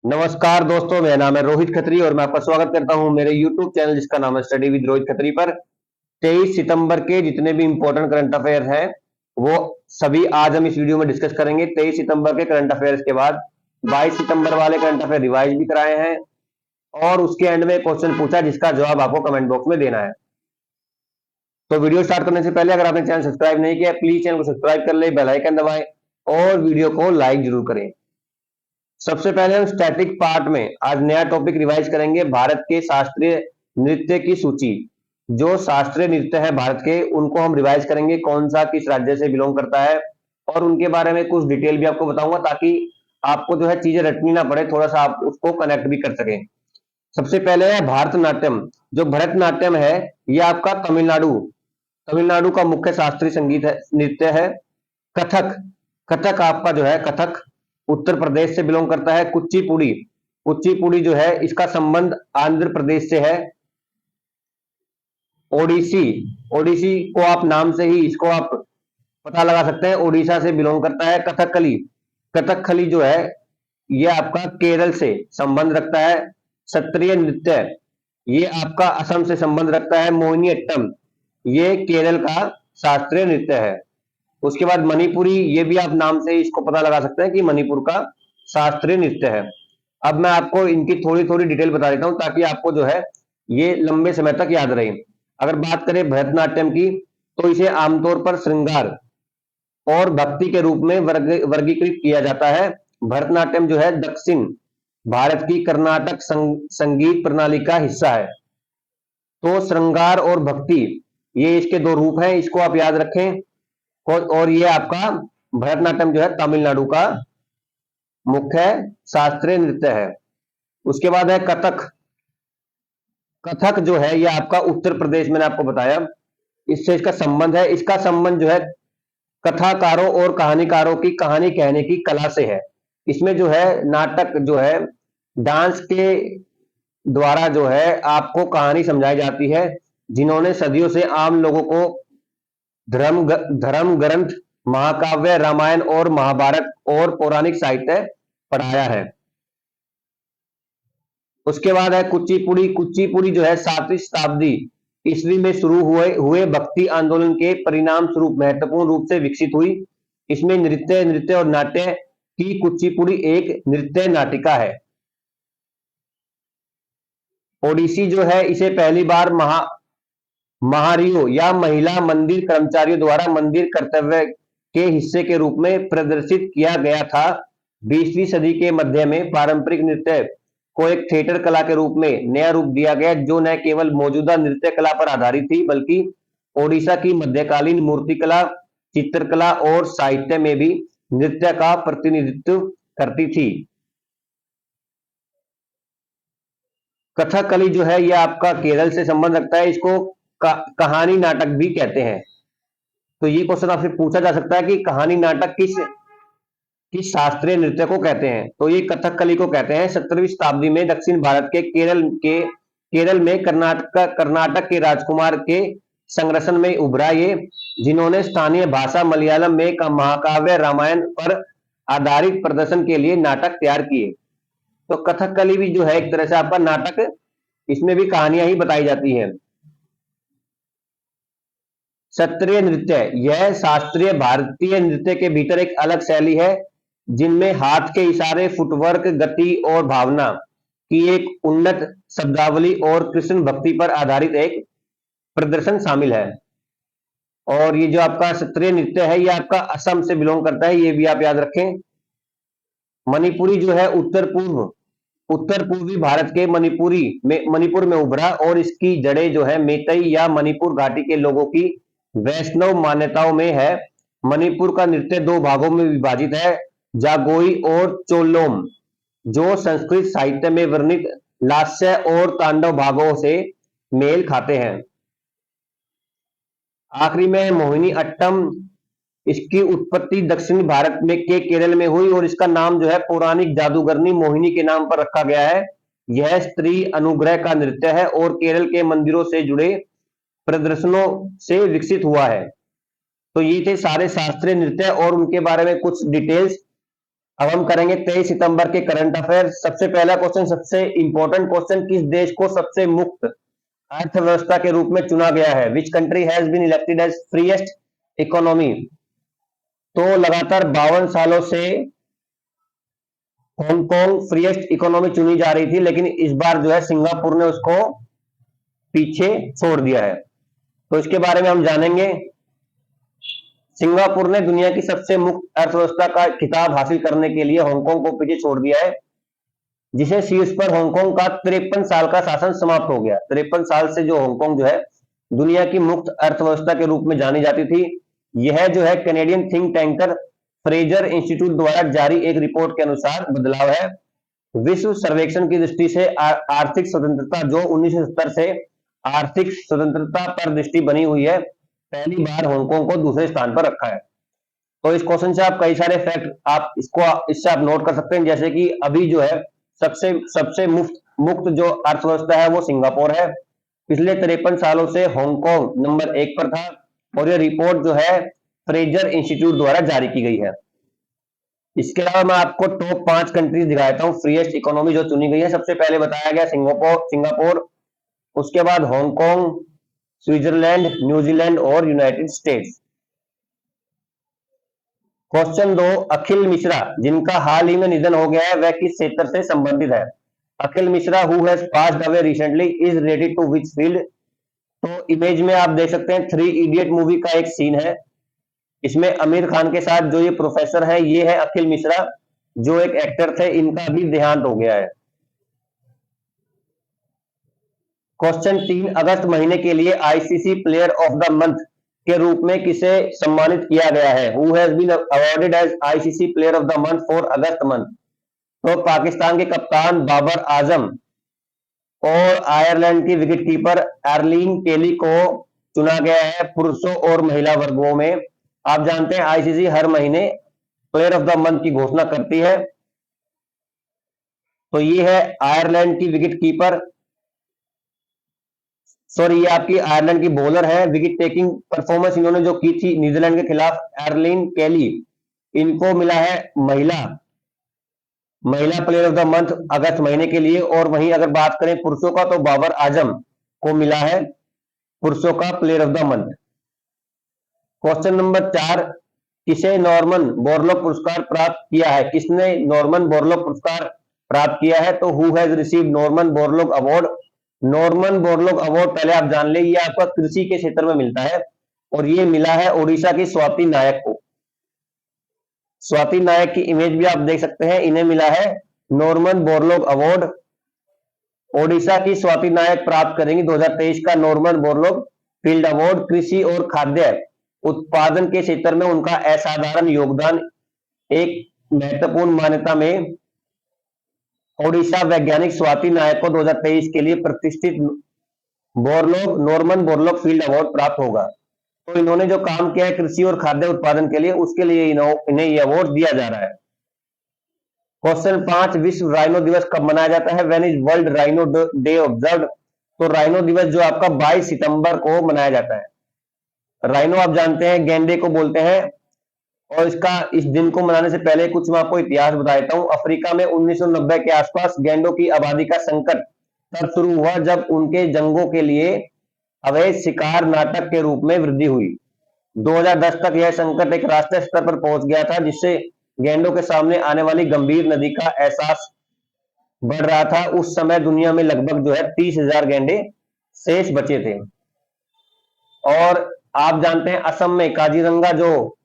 नमस्कार दोस्तों, मेरा नाम है रोहित खत्री और मैं आपका स्वागत करता हूं मेरे YouTube चैनल जिसका नाम है स्टडी विद रोहित खत्री पर। 23 सितंबर के जितने भी इंपॉर्टेंट करंट अफेयर हैं वो सभी आज हम इस वीडियो में डिस्कस करेंगे। 23 सितंबर के करंट अफेयर्स के बाद 22 सितंबर वाले करंट अफेयर रिवाइज भी कराए हैं और उसके एंड में क्वेश्चन पूछा जिसका जवाब आपको कमेंट बॉक्स में देना है। तो वीडियो स्टार्ट करने से पहले अगर आपने चैनल सब्सक्राइब नहीं किया प्लीज चैनल को सब्सक्राइब कर ले, बेल आइकन दबाएं और वीडियो को लाइक जरूर करें। सबसे पहले हम स्टैटिक पार्ट में आज नया टॉपिक रिवाइज करेंगे, भारत के शास्त्रीय नृत्य की सूची। जो शास्त्रीय नृत्य है भारत के उनको हम रिवाइज करेंगे, कौन सा किस राज्य से बिलोंग करता है और उनके बारे में कुछ डिटेल भी आपको बताऊंगा ताकि आपको जो है चीजें रटनी ना पड़े, थोड़ा सा आप उसको कनेक्ट भी कर सकें। सबसे पहले है भारतनाट्यम। जो भरतनाट्यम है यह आपका तमिलनाडु तमिलनाडु का मुख्य शास्त्रीय संगीत है, नृत्य है। कथक कथक आपका जो है कथक उत्तर प्रदेश से बिलोंग करता है। कुचिपुड़ी कुचिपुड़ी जो है इसका संबंध आंध्र प्रदेश से है। ओडिसी ओडिसी को आप नाम से ही इसको आप पता लगा सकते हैं, ओडिशा से बिलोंग करता है। कथकली कथकली जो है ये आपका केरल से संबंध रखता है। क्षत्रिय नृत्य ये आपका असम से संबंध रखता है। मोहिनीअट्टम ये केरल का शास्त्रीय नृत्य है। उसके बाद मणिपुरी, ये भी आप नाम से इसको पता लगा सकते हैं कि मणिपुर का शास्त्रीय नृत्य है। अब मैं आपको इनकी थोड़ी थोड़ी डिटेल बता देता हूं ताकि आपको जो है ये लंबे समय तक याद रहे। अगर बात करें भरतनाट्यम की तो इसे आमतौर पर श्रृंगार और भक्ति के रूप में वर्गीकृत किया जाता है। भरतनाट्यम जो है दक्षिण भारत की कर्नाटक संगीत प्रणाली का हिस्सा है। तो श्रृंगार और भक्ति ये इसके दो रूप हैं, इसको आप याद रखें। और ये आपका भरतनाट्यम जो है तमिलनाडु का मुख्य शास्त्रीय नृत्य है। उसके बाद है कथक। कथक जो है ये आपका उत्तर प्रदेश, मैंने आपको बताया इससे इसका संबंध है। इसका संबंध जो है कथाकारों और कहानीकारों की कहानी कहने की कला से है। इसमें जो है नाटक जो है डांस के द्वारा जो है आपको कहानी समझाई जाती है, जिन्होंने सदियों से आम लोगों को धर्म ग्रंथ महाकाव्य रामायण और महाभारत और पौराणिक साहित्य पढ़ाया है। उसके बाद है कुचिपुड़ी। कुचिपुड़ी जो है 7वीं शताब्दी ईस्वी में शुरू हुए भक्ति आंदोलन के परिणाम स्वरूप महत्वपूर्ण रूप से विकसित हुई। इसमें नृत्य नृत्य और नाट्य की कुचिपुड़ी एक नृत्य नाटिका है। ओडिसी जो है इसे पहली बार महारियो या महिला मंदिर कर्मचारियों द्वारा मंदिर कर्तव्य के हिस्से के रूप में प्रदर्शित किया गया था। 20वीं सदी के मध्य में पारंपरिक नृत्य को एक थिएटर कला के रूप में नया रूप दिया गया, जो न केवल मौजूदा नृत्य कला पर आधारित थी बल्कि ओडिशा की मध्यकालीन मूर्तिकला, चित्रकला और साहित्य में भी नृत्य का प्रतिनिधित्व करती थी। कथकली जो है यह आपका केरल से संबंध रखता है। इसको कहानी नाटक भी कहते हैं। तो ये क्वेश्चन आपसे पूछा जा सकता है कि कहानी नाटक किस शास्त्रीय नृत्य को कहते हैं, तो ये कथकली को कहते हैं। 17वीं शताब्दी में दक्षिण भारत के केरल में कर्नाटक के राजकुमार के संरक्षण में उभरा ये, जिन्होंने स्थानीय भाषा मलयालम में महाकाव्य रामायण पर आधारित प्रदर्शन के लिए नाटक तैयार किए। तो कथकली भी जो है एक तरह से आपका नाटक, इसमें भी कहानियां ही बताई जाती हैं। शास्त्रीय नृत्य यह शास्त्रीय भारतीय नृत्य के भीतर एक अलग शैली है जिनमें हाथ के इशारे, फुटवर्क, गति और भावना की एक उन्नत शब्दावली और कृष्ण भक्ति पर आधारित एक प्रदर्शन शामिल है। और ये जो आपका शास्त्रीय नृत्य है ये आपका असम से बिलोंग करता है, ये भी आप याद रखें। मणिपुरी जो है उत्तर पूर्वी भारत के मणिपुर में उभरा और इसकी जड़ें जो है मेतई या मणिपुर घाटी के लोगों की वैष्णव मान्यताओं में है। मणिपुर का नृत्य दो भागों में विभाजित है, जागोई और चोलोम, जो संस्कृत साहित्य में वर्णित लास्य और तांडव भागों से मेल खाते हैं। आखिरी में मोहिनी अट्टम। इसकी उत्पत्ति दक्षिण भारत में के केरल में हुई और इसका नाम जो है पौराणिक जादूगरनी मोहिनी के नाम पर रखा गया है। यह स्त्री अनुग्रह का नृत्य है और केरल के मंदिरों से जुड़े प्रदर्शनों से विकसित हुआ है। तो ये थे सारे शास्त्रीय नृत्य और उनके बारे में कुछ डिटेल्स। अब हम करेंगे 23 सितंबर के करंट अफेयर। सबसे पहला क्वेश्चन, सबसे इंपॉर्टेंट क्वेश्चन, किस देश को सबसे मुक्त अर्थव्यवस्था के रूप में चुना गया है? Which country has been elected as freest economy? तो लगातार 52 सालों से हांगकांग फ्रीएस्ट इकोनॉमी चुनी जा रही थी, लेकिन इस बार जो है सिंगापुर ने उसको पीछे छोड़ दिया है। तो इसके बारे में हम जानेंगे। सिंगापुर ने दुनिया की सबसे मुक्त अर्थव्यवस्था का खिताब हासिल करने के लिए हांगकांग को पीछे छोड़ दिया है, जिसे शीर्ष पर हांगकांग का 53 साल का शासन समाप्त हो गया। 53 साल से जो हांगकांग जो है दुनिया की मुक्त अर्थव्यवस्था के रूप में जानी जाती थी। यह जो है Canadian think tanker Fraser institute द्वारा जारी एक रिपोर्ट के अनुसार बदलाव है। विश्व सर्वेक्षण की दृष्टि से आर्थिक स्वतंत्रता, जो 1970 से आर्थिक स्वतंत्रता पर दृष्टि बनी हुई है, पहली बार हांगकांग को दूसरे स्थान पर रखा है। तो इस क्वेश्चन से आप कई सारे फैक्ट आप इससे आप नोट कर सकते हैं, जैसे कि अभी जो है सबसे सबसे मुक्त जो अर्थव्यवस्था है वो सिंगापुर है। पिछले 53 सालों से हांगकांग नंबर 1 पर था, और यह रिपोर्ट जो है फ्रेजर इंस्टीट्यूट द्वारा जारी की गई है। इसके अलावा मैं आपको टॉप 5 कंट्रीज दिखाता हूँ फ्रीएस्ट इकोनॉमी जो चुनी गई है। सबसे पहले बताया गया सिंगापुर, उसके बाद हांगकांग, स्विट्जरलैंड, न्यूजीलैंड और यूनाइटेड स्टेट्स। क्वेश्चन 2, अखिल मिश्रा जिनका हाल ही में निधन हो गया है, वह किस क्षेत्र से संबंधित है? Akhil Mishra who has passed away recently is related to which field? तो इमेज में आप देख सकते हैं 3 इडियट मूवी का एक सीन है। इसमें आमिर खान के साथ जो ये प्रोफेसर है, ये है अखिल मिश्रा, जो एक एक्टर थे। इनका भी देहांत हो गया है। क्वेश्चन 3, अगस्त महीने के लिए ICC player of the month के रूप में किसे सम्मानित किया गया है? Who has been awarded as ICC player of the month for August month? तो पाकिस्तान के कप्तान बाबर आजम और आयरलैंड की विकेटकीपर एरलिन केली को चुना गया है पुरुषों और महिला वर्गों में। आप जानते हैं आईसीसी हर महीने प्लेयर ऑफ द मंथ की घोषणा करती है। तो ये है आयरलैंड की विकेटकीपर, सॉरी ये आपकी आयरलैंड की बॉलर है। विकेट टेकिंग परफॉर्मेंस इन्होंने जो की थी न्यूजीलैंड के खिलाफ, एरलिन केली, इनको मिला है महिला प्लेयर ऑफ द मंथ अगस्त महीने के लिए। और वहीं अगर बात करें पुरुषों का, तो बाबर आजम को मिला है पुरुषों का player of the month. Question number 4, किसे नॉर्मन बोरलॉग पुरस्कार प्राप्त किया है? किसने नॉर्मन बोरलॉग पुरस्कार प्राप्त किया है? तो who has received Norman Borlaug award? Norman Borlaug award पहले आप जान ले, ये आपका कृषि के क्षेत्र में मिलता है, और ये मिला है ओडिशा की स्वाति नायक को। स्वाति नायक की इमेज भी आप देख सकते हैं, इन्हें मिला है नॉर्मन बोरलॉग अवार्ड। ओडिशा की स्वाति नायक प्राप्त करेंगी 2023 का नॉर्मन बोरलॉग फील्ड अवार्ड। कृषि और खाद्य उत्पादन के क्षेत्र में उनका असाधारण योगदान एक महत्वपूर्ण मान्यता में ओडिशा वैज्ञानिक स्वाति नायक को 2023 के लिए प्रतिष्ठित नॉर्मन बोरलॉग फील्ड अवार्ड प्राप्त होगा। तो इन्होंने जो काम किया है कृषि और खाद्य उत्पादन के लिए, उसके लिए इन्हें यह अवार्ड दिया जा रहा है। क्वेश्चन 5, विश्व राइनो दिवस कब मनाया जाता है? When is world rhino day observed? तो राइनो दिवस जो आपका 22 सितंबर को मनाया जाता है। राइनो आप जानते हैं गैंडे को बोलते हैं, और इस दिन को मनाने से पहले कुछ मैं आपको इतिहास बता देता हूं। अफ्रीका में 1990 के आसपास गैंडों की आबादी का संकट तब शुरू हुआ जब उनके जंगों के लिए अवैध शिकार नाटक के रूप में वृद्धि हुई। 2010 तक यह संकट एक राष्ट्रीय स्तर पर पहुंच गया था, जिससे गैंडों के सामने आने वाली गंभीर नदी का एहसास बढ़ रहा था। उस समय दुनिया में लगभग जो है 30,000 गैंडे शेष बचे थे। और आप जानते हैं असम में काजीरंगा जो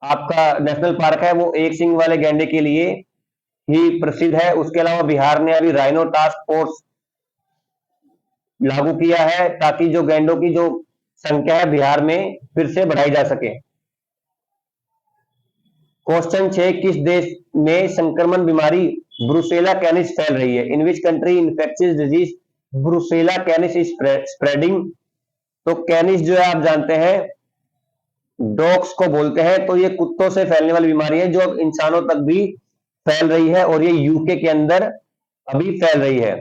आपका नेशनल पार्क है, वो एक सिंग वाले गैंडे के लिए ही प्रसिद्ध है। उसके अलावा बिहार ने अभी राइनो टास्क फोर्स लागू किया है, ताकि जो गैंडों की जो संख्या है बिहार में फिर से बढ़ाई जा सके। क्वेश्चन 6, किस देश में संक्रमण बीमारी ब्रुसेला कैनिस फैल रही है? In which country infectious disease brucella canis is spreading? तो कैनिस जो है आप जानते हैं डॉग्स को बोलते हैं, तो ये कुत्तों से फैलने वाली बीमारी है जो अब इंसानों तक भी फैल रही है, और ये यूके के अंदर अभी फैल रही है।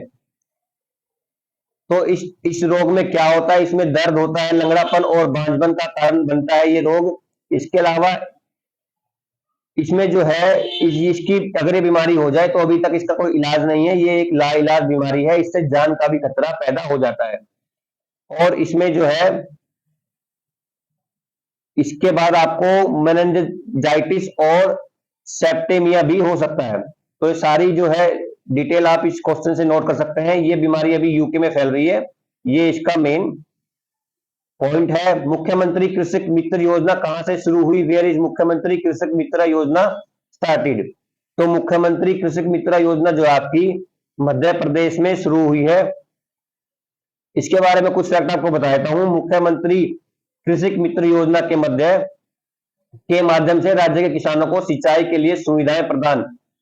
तो इस रोग में क्या होता है? इसमें दर्द होता है, लंगड़ापन और बांझपन का कारण बनता है ये रोग। इसके अलावा इसमें जो है इसकी अगर ये बीमारी हो जाए तो अभी तक इसका कोई इलाज नहीं है, ये एक लाइलाज बीमारी है, इससे जान का भी खतरा पैदा हो जाता है। और इसमें जो है इसके बाद आपको मेनिंजाइटिस और सेप्टेमिया भी हो सकता है। तो ये सारी जो है डिटेल आप इस क्वेश्चन से नोट कर सकते हैं। ये बीमारी अभी यूके में फैल रही है, ये इसका मेन पॉइंट है। मुख्यमंत्री कृषक मित्र योजना कहां से शुरू हुई? वेयर इज मुख्यमंत्री कृषक मित्र योजना स्टार्टेड? तो मुख्यमंत्री कृषक मित्र योजना जो आपकी मध्य प्रदेश में शुरू हुई है। इसके बारे में कुछ फैक्ट आपको बता देता हूं। मुख्यमंत्री कृषक मित्र योजना के माध्यम से राज्य के किसानों को सिंचाई के लिए सुविधाएं प्रदान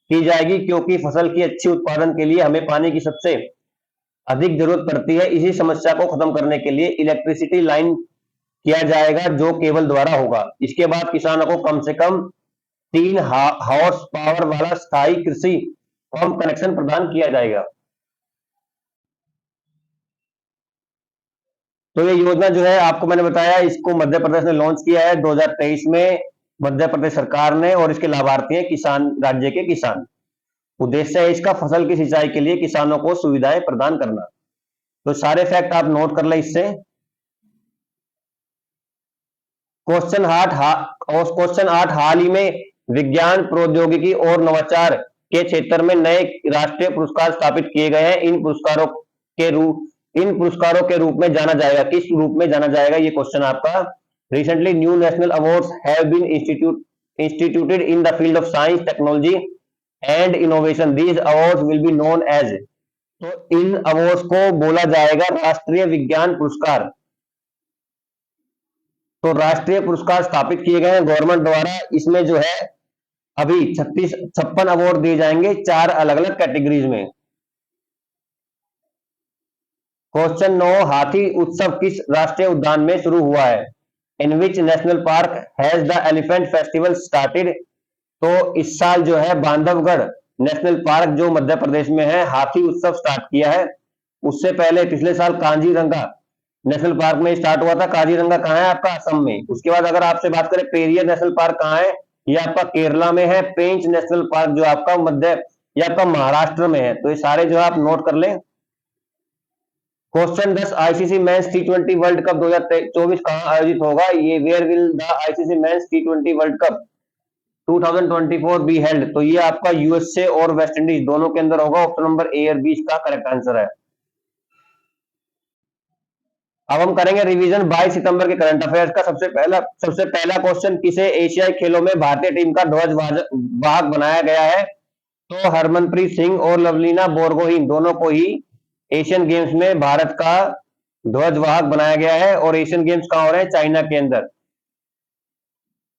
की जाएगी, क्योंकि फसल की अच्छी उत्पादन के लिए हमें पानी की सबसे अधिक जरूरत पड़ती है। इसी समस्या को खत्म करने के लिए इलेक्ट्रिसिटी लाइन किया जाएगा, जो केबल द्वारा होगा। इसके बाद किसानों को कम से कम 3 हॉर्स पावर वाला स्थायी कृषि पंप कनेक्शन प्रदान किया जाएगा। तो ये योजना जो है आपको मैंने बताया, इसको मध्य प्रदेश ने लॉन्च किया है 2023 में, मध्य प्रदेश सरकार ने, और इसके लाभार्थी हैं किसान, राज्य के किसान। उद्देश्य है इसका फसल की सिंचाई के लिए किसानों को सुविधाएं प्रदान करना। तो सारे फैक्ट आप नोट कर लें इससे। क्वेश्चन 8 हाल ही में विज्ञान प्रौद्योगिकी और नवाचार के क्षेत्र में नए राष्ट्रीय पुरस्कार स्थापित किए गए हैं। इन पुरस्कारों के रूप में जाना जाएगा, किस रूप में जाना जाएगा? ये क्वेश्चन आपका। Recently new national awards have been instituted in the field of science, technology and innovation. These awards will be known as. तो इन अवार्ड्स को बोला जाएगा राष्ट्रीय विज्ञान पुरस्कार। तो राष्ट्रीय पुरस्कार स्थापित किए गए हैं गवर्नमेंट द्वारा। इसमें जो है अभी 56 अवार्ड दिए जाएंगे 4 अलग अलग कैटेगरीज में। क्वेश्चन 9 हाथी उत्सव किस राष्ट्रीय उद्यान में शुरू हुआ है? In which national park has the elephant festival started? तो इस साल जो है बांधवगढ़ नेशनल पार्क जो मध्य प्रदेश में है, हाथी उत्सव स्टार्ट किया है। उससे पहले पिछले साल कांजीरंगा नेशनल पार्क में स्टार्ट हुआ था। काजीरंगा कहाँ है? आपका असम में। उसके बाद अगर आपसे बात करें पेरियर नेशनल पार्क कहाँ है? ये आपका केरला में है। पेंच नेशनल पार्क जो आपका ये आपका महाराष्ट्र में है। तो ये सारे जो है आप नोट कर लें। क्वेश्चन 10 आईसीसी मेंस टी20 वर्ल्ड कप 2024 कहां आयोजित होगा? ये where will the ICC men's टी20 वर्ल्ड कप 2024 बी हेल्ड? तो ये आपका यूएसए और वेस्ट इंडीज दोनों के अंदर होगा। ऑप्शन नंबर ए और बी इसका करेक्ट आंसर है। अब हम करेंगे रिवीजन 22 सितंबर के करंट अफेयर्स का। सबसे पहला क्वेश्चन, किसे एशियाई खेलों में भारतीय टीम का ध्वज वाहक बनाया गया है? तो हरमनप्रीत सिंह और लवलीना बोरगोहेन दोनों को ही एशियन गेम्स में भारत का ध्वजवाहक बनाया गया है। और एशियन गेम्स कहां हो रहे हैं? चाइना के अंदर।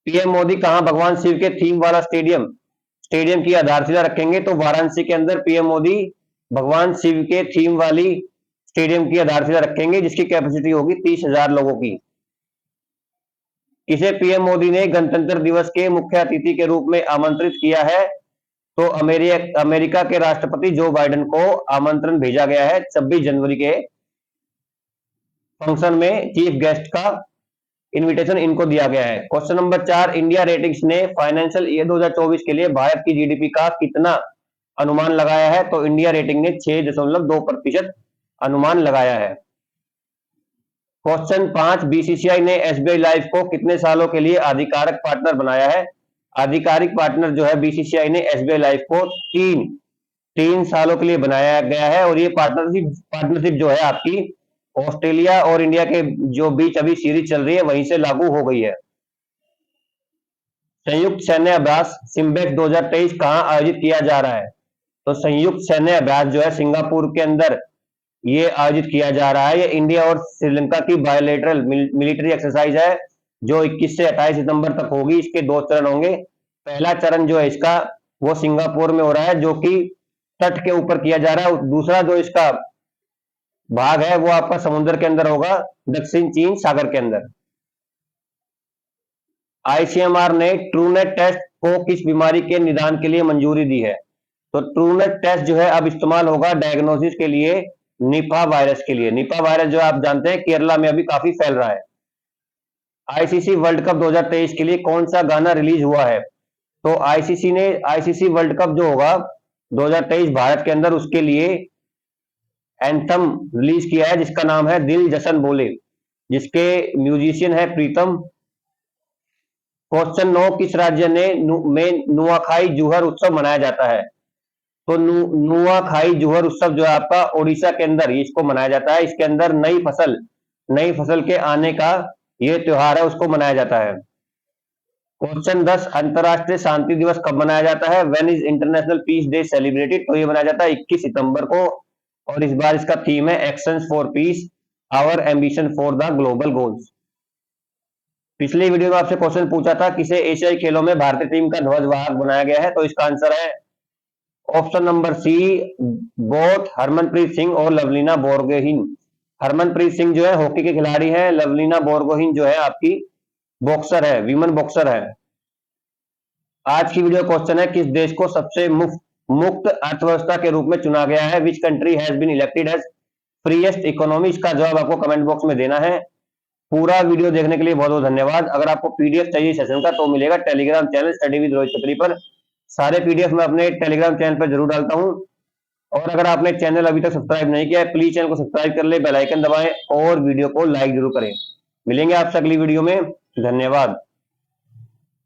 पीएम मोदी कहां भगवान शिव के थीम वाला स्टेडियम की आधारशिला रखेंगे? तो वाराणसी के अंदर पीएम मोदी भगवान शिव के थीम वाली स्टेडियम की आधारशिला रखेंगे, जिसकी कैपेसिटी होगी 30,000 लोगों की। किसे पीएम मोदी ने गणतंत्र दिवस के मुख्य अतिथि के रूप में आमंत्रित किया है? तो अमेरिका के राष्ट्रपति जो बाइडेन को आमंत्रण भेजा गया है 26 जनवरी के फंक्शन में। चीफ गेस्ट का इनविटेशन इनको दिया गया है। क्वेश्चन नंबर 4 इंडिया रेटिंग्स ने फाइनेंशियल ईयर 2024 के लिए भारत की जीडीपी का कितना अनुमान लगाया है? तो इंडिया रेटिंग ने 6.2% अनुमान लगाया है। क्वेश्चन 5 बीसीसीआई ने एसबीआई लाइफ को कितने सालों के लिए आधिकारिक पार्टनर बनाया है? आधिकारिक पार्टनर जो है बीसीसीआई ने एसबीआई लाइफ को 3 सालों के लिए बनाया गया है। और ये पार्टनरशिप जो है आपकी ऑस्ट्रेलिया और इंडिया के जो बीच अभी सीरीज चल रही है वहीं से लागू हो गई है। संयुक्त सैन्य अभ्यास सिम्बेक 2023 कहां आयोजित किया जा रहा है? तो संयुक्त सैन्य अभ्यास जो है सिंगापुर के अंदर ये आयोजित किया जा रहा है। ये इंडिया और श्रीलंका की बायोलेटरल मिलिट्री एक्सरसाइज है, जो 21 से 28 सितंबर तक होगी। इसके 2 चरण होंगे। पहला चरण जो है इसका वो सिंगापुर में हो रहा है, जो कि तट के ऊपर किया जा रहा है। दूसरा जो इसका भाग है वो आपका समुद्र के अंदर होगा, दक्षिण चीन सागर के अंदर। आईसीएमआर ने ट्रूनेट टेस्ट को किस बीमारी के निदान के लिए मंजूरी दी है? तो ट्रूनेट टेस्ट जो है अब इस्तेमाल होगा डायग्नोसिस के लिए, निपा वायरस के लिए। निपा वायरस जो आप जानते हैं केरला में अभी काफी फैल रहा है। आईसीसी वर्ल्ड कप 2023 के लिए कौन सा गाना रिलीज हुआ है? तो आईसीसी वर्ल्ड कप जो होगा 2023 भारत के अंदर, उसके लिए एंथम रिलीज किया है जिसका नाम है दिल जशन बोले, जिसके म्यूजिशियन है प्रीतम। क्वेश्चन 9, किस राज्य में नुआखाई जुहर उत्सव मनाया जाता है? तो नुआखाई जुहर उत्सव जो है आपका ओडिशा के अंदर इसको मनाया जाता है। इसके अंदर नई फसल के आने का ये त्योहार है, उसको मनाया जाता है। क्वेश्चन 10, अंतरराष्ट्रीय शांति दिवस कब मनाया जाता है? When is international peace day celebrated? तो ये मनाया जाता है 21 सितंबर को, और इस बार इसका थीम है actions for peace, our ambition for the global goals. पिछले वीडियो में आपसे क्वेश्चन पूछा था किसे एशियाई खेलों में भारतीय टीम का ध्वजवाहक बनाया गया है? तो इसका आंसर है option number C, both Harmanpreet Singh और लवलीना बोरगोहेन। हरमनप्रीत सिंह जो है हॉकी के खिलाड़ी हैं, लवलीना बोरगोहेन जो है आपकी बॉक्सर है, विमन बॉक्सर है। आज की वीडियो क्वेश्चन है, किस देश को सबसे मुक्त अर्थव्यवस्था के रूप में चुना गया है? Which country has been elected as freest economy? इसका जवाब आपको कमेंट बॉक्स में देना है। पूरा वीडियो देखने के लिए बहुत बहुत धन्यवाद। अगर आपको पीडीएफ चाहिए सेशन का तो मिलेगा Telegram channel study with Rohit छतरी पर। सारे पीडीएफ मैं अपने टेलीग्राम चैनल पर जरूर डालता हूं। और अगर आपने चैनल अभी तक सब्सक्राइब नहीं किया है, प्लीज चैनल को सब्सक्राइब कर ले, बेल आइकन दबाएं और वीडियो को लाइक जरूर करें। मिलेंगे आपसे अगली वीडियो में। धन्यवाद।